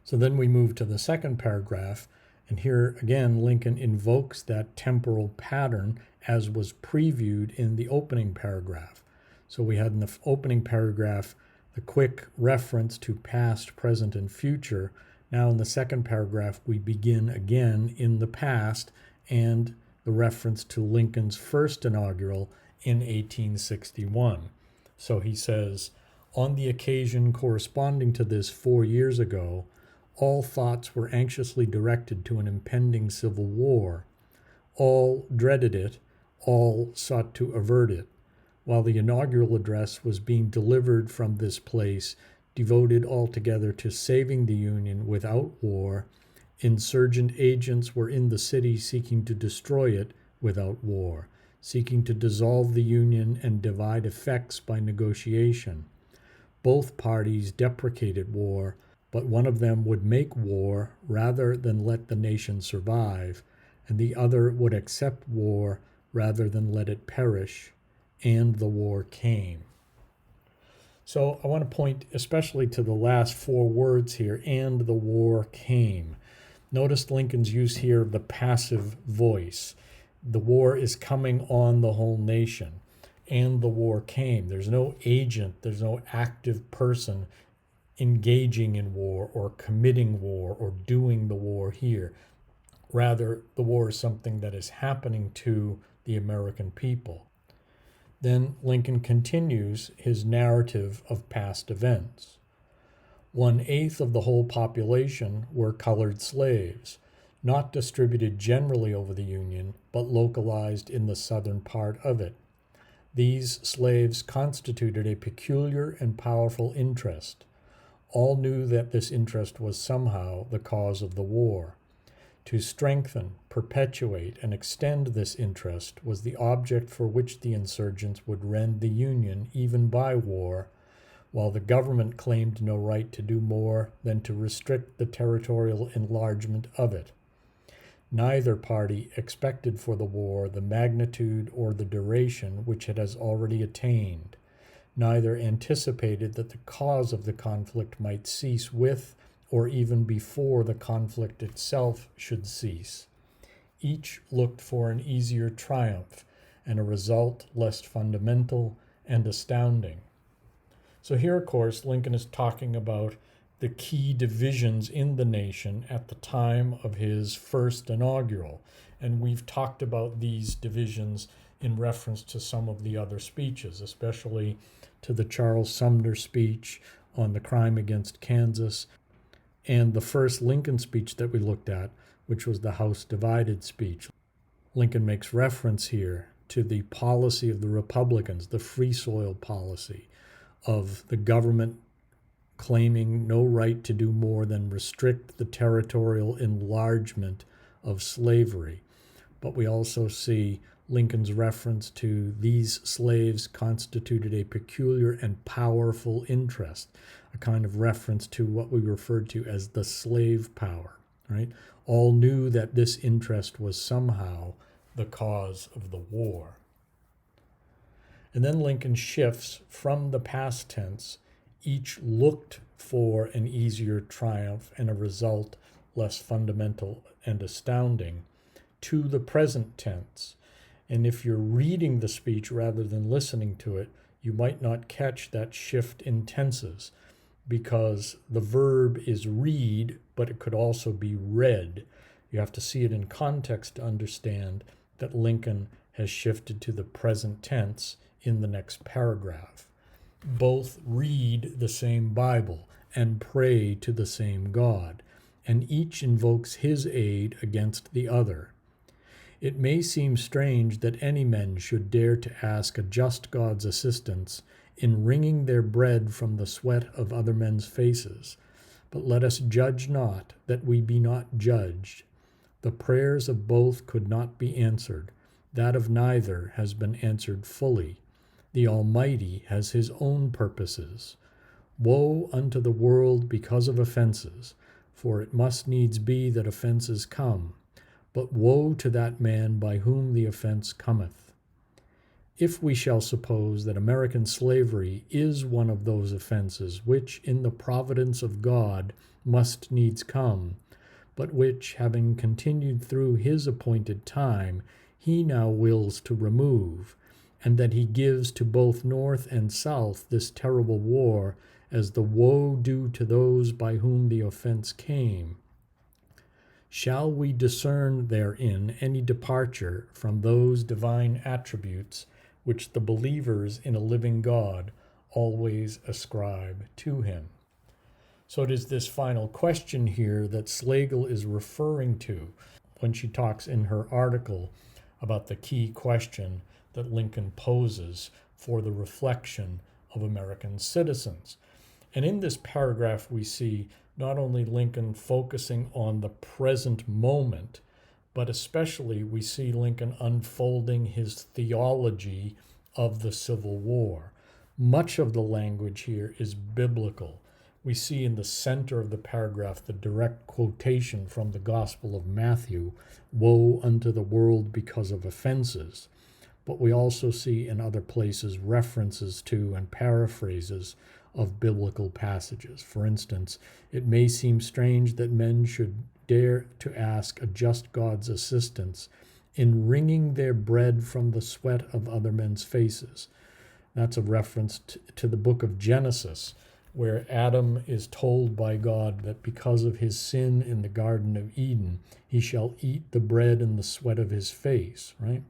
A: So then we move to the second paragraph, and here again Lincoln invokes that temporal pattern as was previewed in the opening paragraph. So we had in the opening paragraph the quick reference to past, present, and future. Now in the second paragraph we begin again in the past and the reference to Lincoln's first inaugural in 1861. So he says, on the occasion corresponding to this 4 years ago, all thoughts were anxiously directed to an impending civil war. All dreaded it, all sought to avert it. While the inaugural address was being delivered from this place, devoted altogether to saving the Union without war, insurgent agents were in the city seeking to destroy it without war, seeking to dissolve the Union and divide effects by negotiation. Both parties deprecated war, but one of them would make war rather than let the nation survive, and the other would accept war rather than let it perish, and the war came. So I want to point especially to the last four words here, and the war came. Notice Lincoln's use here of the passive voice. The war is coming on the whole nation, and the war came. There's no agent, there's no active person engaging in war or committing war or doing the war here. Rather, the war is something that is happening to the American people. Then Lincoln continues his narrative of past events. 1/8 of the whole population were colored slaves, not distributed generally over the Union, but localized in the southern part of it. These slaves constituted a peculiar and powerful interest. All knew that this interest was somehow the cause of the war. To strengthen, perpetuate, and extend this interest was the object for which the insurgents would rend the Union even by war, while the government claimed no right to do more than to restrict the territorial enlargement of it. Neither party expected for the war the magnitude or the duration which it has already attained. Neither anticipated that the cause of the conflict might cease with or even before the conflict itself should cease. Each looked for an easier triumph and a result less fundamental and astounding. So here, of course, Lincoln is talking about the key divisions in the nation at the time of his first inaugural. And we've talked about these divisions in reference to some of the other speeches, especially to the Charles Sumner speech on the crime against Kansas, and the first Lincoln speech that we looked at, which was the House Divided speech. Lincoln makes reference here to the policy of the Republicans, the free soil policy of the government claiming no right to do more than restrict the territorial enlargement of slavery. But we also see Lincoln's reference to these slaves constituted a peculiar and powerful interest, a kind of reference to what we referred to as the slave power, right? All knew that this interest was somehow the cause of the war. And then Lincoln shifts from the past tense, each looked for an easier triumph and a result less fundamental and astounding, to the present tense. And if you're reading the speech rather than listening to it, you might not catch that shift in tenses, because the verb is read, but it could also be read. You have to see it in context to understand that Lincoln has shifted to the present tense in the next paragraph. Both read the same Bible and pray to the same God, and each invokes his aid against the other. It may seem strange that any men should dare to ask a just God's assistance in wringing their bread from the sweat of other men's faces, But let us judge not, that we be not judged. The prayers of both could not be answered. That of neither has been answered fully. The Almighty has his own purposes. Woe unto the world because of offenses, for it must needs be that offenses come. But woe to that man by whom the offense cometh. If we shall suppose that American slavery is one of those offenses which in the providence of God must needs come, but which, having continued through his appointed time, he now wills to remove, and that he gives to both North and South this terrible war as the woe due to those by whom the offense came, shall we discern therein any departure from those divine attributes which the believers in a living God always ascribe to him? So it is this final question here that Slagle is referring to when she talks in her article about the key question that Lincoln poses for the reflection of American citizens. And in this paragraph, we see not only Lincoln focusing on the present moment, but especially we see Lincoln unfolding his theology of the Civil War. Much of the language here is biblical. We see in the center of the paragraph the direct quotation from the Gospel of Matthew, "Woe unto the world because of offenses." But we also see in other places references to and paraphrases of biblical passages. For instance, it may seem strange that men should dare to ask a just God's assistance in wringing their bread from the sweat of other men's faces. That's a reference to the book of Genesis, where Adam is told by God that because of his sin in the Garden of Eden, he shall eat the bread in the sweat of his face, right?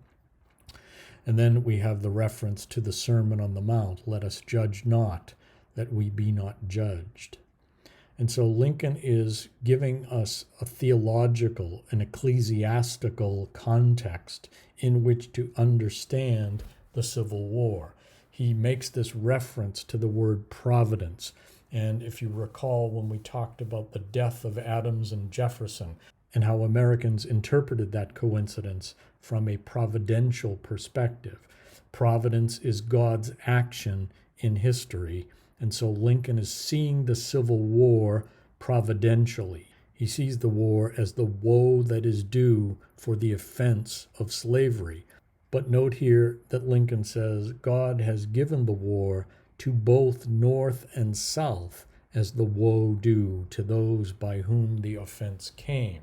A: And then we have the reference to the Sermon on the Mount, "Let us judge not, that we be not judged." And so Lincoln is giving us a theological, an ecclesiastical context in which to understand the Civil War. He makes this reference to the word providence. And if you recall when we talked about the death of Adams and Jefferson and how Americans interpreted that coincidence from a providential perspective, providence is God's action in history. And so Lincoln is seeing the Civil War providentially. He sees the war as the woe that is due for the offense of slavery. But note here that Lincoln says God has given the war to both North and South as the woe due to those by whom the offense came.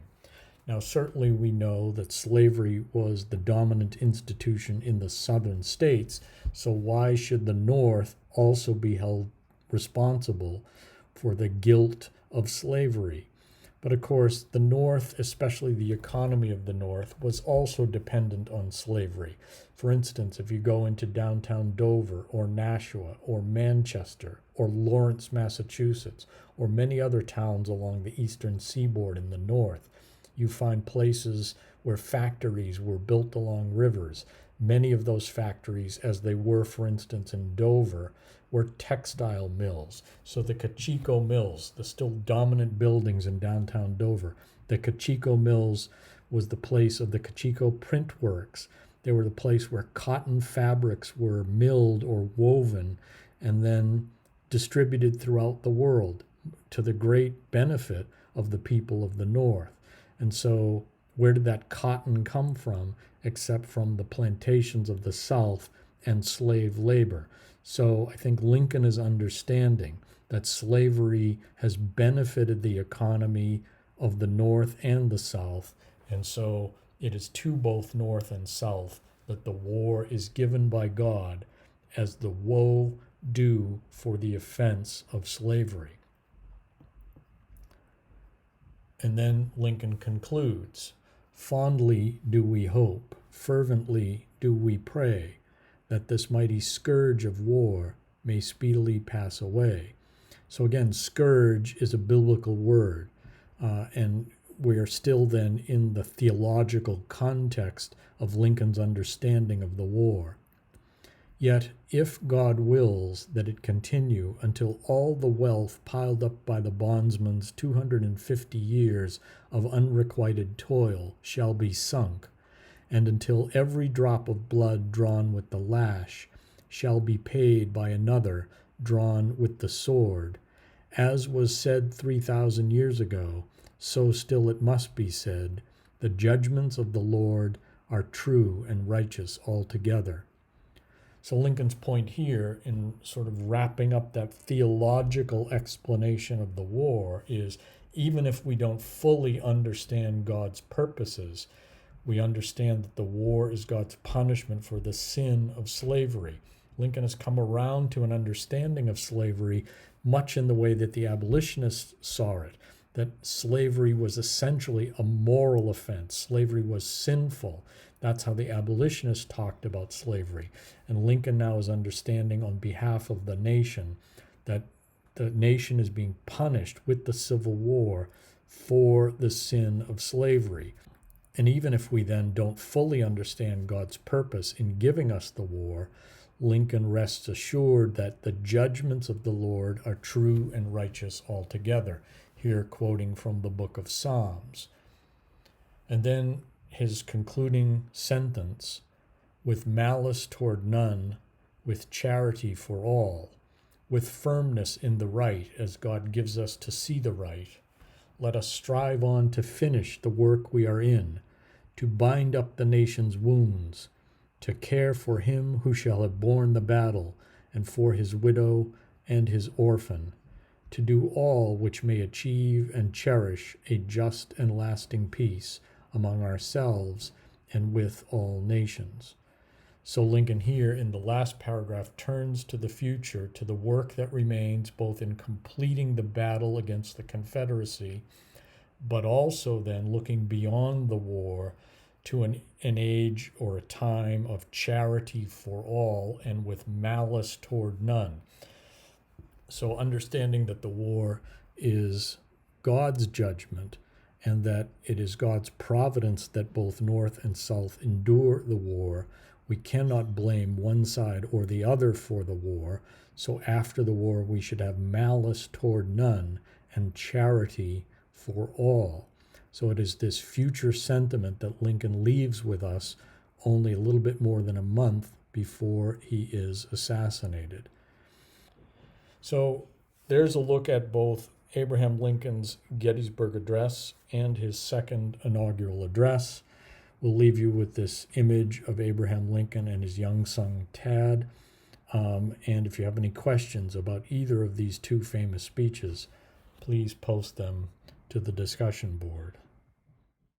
A: Now, certainly we know that slavery was the dominant institution in the southern states, so why should the North also be held responsible for the guilt of slavery? But of course, the North, especially the economy of the North, was also dependent on slavery. For instance, if you go into downtown Dover or Nashua or Manchester or Lawrence, Massachusetts, or many other towns along the eastern seaboard in the North, you find places where factories were built along rivers. Many of those factories, as they were, for instance, in Dover, were textile mills. So the Cachico Mills, the still dominant buildings in downtown Dover, the Cachico Mills was the place of the Cachico Print Works. They were the place where cotton fabrics were milled or woven and then distributed throughout the world to the great benefit of the people of the North. And so where did that cotton come from except from the plantations of the South and slave labor? So I think Lincoln is understanding that slavery has benefited the economy of the North and the South, and so it is to both North and South that the war is given by God as the woe due for the offense of slavery. And then Lincoln concludes, "Fondly do we hope, fervently do we pray, that this mighty scourge of war may speedily pass away." So again, scourge is a biblical word, and we are still then in the theological context of Lincoln's understanding of the war. Yet, if God wills that it continue until all the wealth piled up by the bondsman's 250 years of unrequited toil shall be sunk, and until every drop of blood drawn with the lash shall be paid by another drawn with the sword, as was said 3,000 years ago, so still it must be said, the judgments of the Lord are true and righteous altogether. So Lincoln's point here in sort of wrapping up that theological explanation of the war is, even if we don't fully understand God's purposes, we understand that the war is God's punishment for the sin of slavery. Lincoln has come around to an understanding of slavery much in the way that the abolitionists saw it, that slavery was essentially a moral offense. Slavery was sinful. That's how the abolitionists talked about slavery. And Lincoln now is understanding on behalf of the nation that the nation is being punished with the Civil War for the sin of slavery. And even if we then don't fully understand God's purpose in giving us the war, Lincoln rests assured that the judgments of the Lord are true and righteous altogether. Here quoting from the book of Psalms. And then his concluding sentence, with malice toward none, with charity for all, with firmness in the right as God gives us to see the right, let us strive on to finish the work we are in, to bind up the nation's wounds, to care for him who shall have borne the battle, and for his widow and his orphan, to do all which may achieve and cherish a just and lasting peace among ourselves and with all nations. So Lincoln here in the last paragraph turns to the future, to the work that remains both in completing the battle against the Confederacy, but also then looking beyond the war to an age or a time of charity for all and with malice toward none. So understanding that the war is God's judgment and that it is God's providence that both North and South endure the war, we cannot blame one side or the other for the war. So after the war, we should have malice toward none and charity for all. So it is this future sentiment that Lincoln leaves with us only a little bit more than a month before he is assassinated. So there's a look at both Abraham Lincoln's Gettysburg Address and his second inaugural address. We'll leave you with this image of Abraham Lincoln and his young son Tad. And if you have any questions about either of these two famous speeches, please post them to the discussion board.